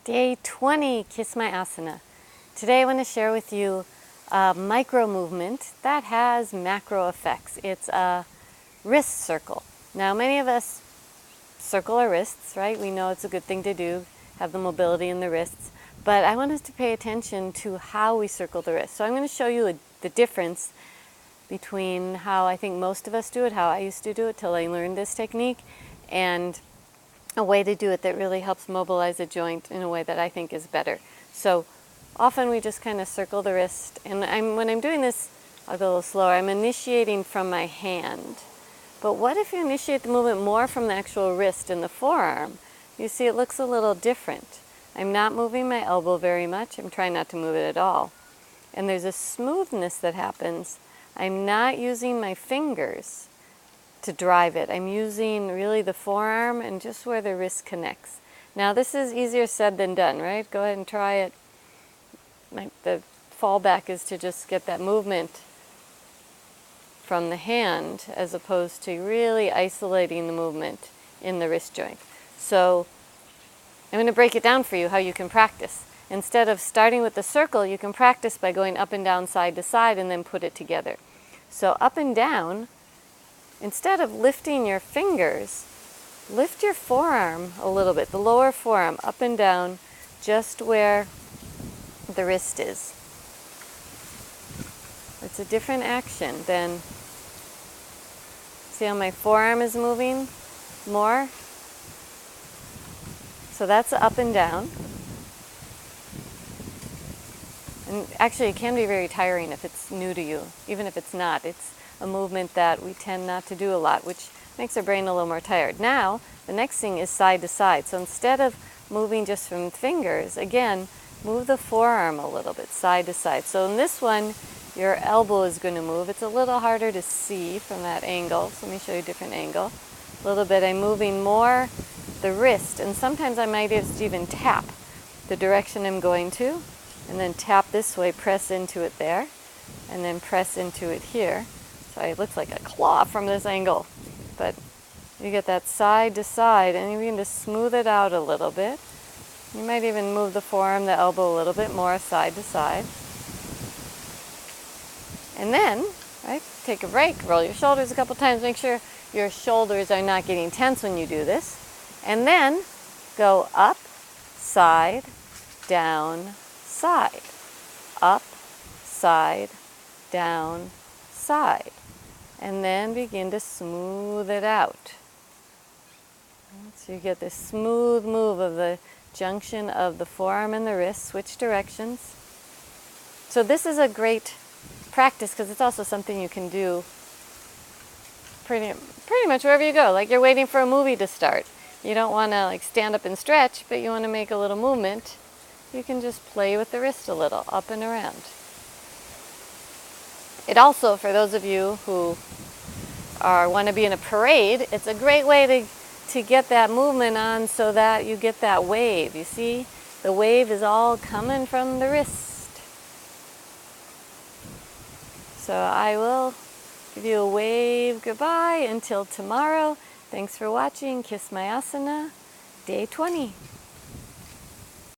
Day 20, Kiss My Asana. Today I want to share with you a micro movement that has macro effects. It's a wrist circle. Now many of us circle our wrists, right? We know it's a good thing to do, have the mobility in the wrists. But I want us to pay attention to how we circle the wrist. So I'm going to show you the difference between how I think most of us do it, how I used to do it till I learned this technique, and a way to do it that really helps mobilize a joint in a way that I think is better. So often we just kind of circle the wrist, and when I'm doing this, I'll go a little slower. I'm initiating from my hand. But what if you initiate the movement more from the actual wrist and the forearm? You see it looks a little different. I'm not moving my elbow very much. I'm trying not to move it at all. And there's a smoothness that happens. I'm not using my fingers to drive it. I'm using really the forearm and just where the wrist connects. Now this is easier said than done, right? Go ahead and try it. The fallback is to just get that movement from the hand as opposed to really isolating the movement in the wrist joint. So I'm going to break it down for you how you can practice. Instead of starting with the circle, you can practice by going up and down, side to side, and then put it together. So up and down, instead of lifting your fingers, lift your forearm a little bit, the lower forearm, up and down, just where the wrist is. It's a different action than, see how my forearm is moving more? So that's up and down. And actually it can be very tiring if it's new to you, even if it's not. It's a movement that we tend not to do a lot, which makes our brain a little more tired. Now, the next thing is side to side. So instead of moving just from fingers, again, move the forearm a little bit, side to side. So in this one, your elbow is going to move. It's a little harder to see from that angle. So let me show you a different angle. A little bit, I'm moving more the wrist, and sometimes I might just even tap the direction I'm going to, and then tap this way, press into it there, and then press into it here. So it looks like a claw from this angle, but you get that side to side, and you can just smooth it out a little bit. You might even move the forearm, the elbow a little bit more side to side. And then, right, take a break, roll your shoulders a couple times, make sure your shoulders are not getting tense when you do this. And then go up, side, down, side. Up, side, down, side. And then begin to smooth it out. So you get this smooth move of the junction of the forearm and the wrist, switch directions. So this is a great practice because it's also something you can do pretty much wherever you go. Like you're waiting for a movie to start. You don't want to like stand up and stretch, but you want to make a little movement. You can just play with the wrist a little, up and around. It also, for those of you who want to be in a parade, it's a great way to get that movement on so that you get that wave. You see, the wave is all coming from the wrist. So I will give you a wave goodbye until tomorrow. Thanks for watching Kiss My Asana, Day 20.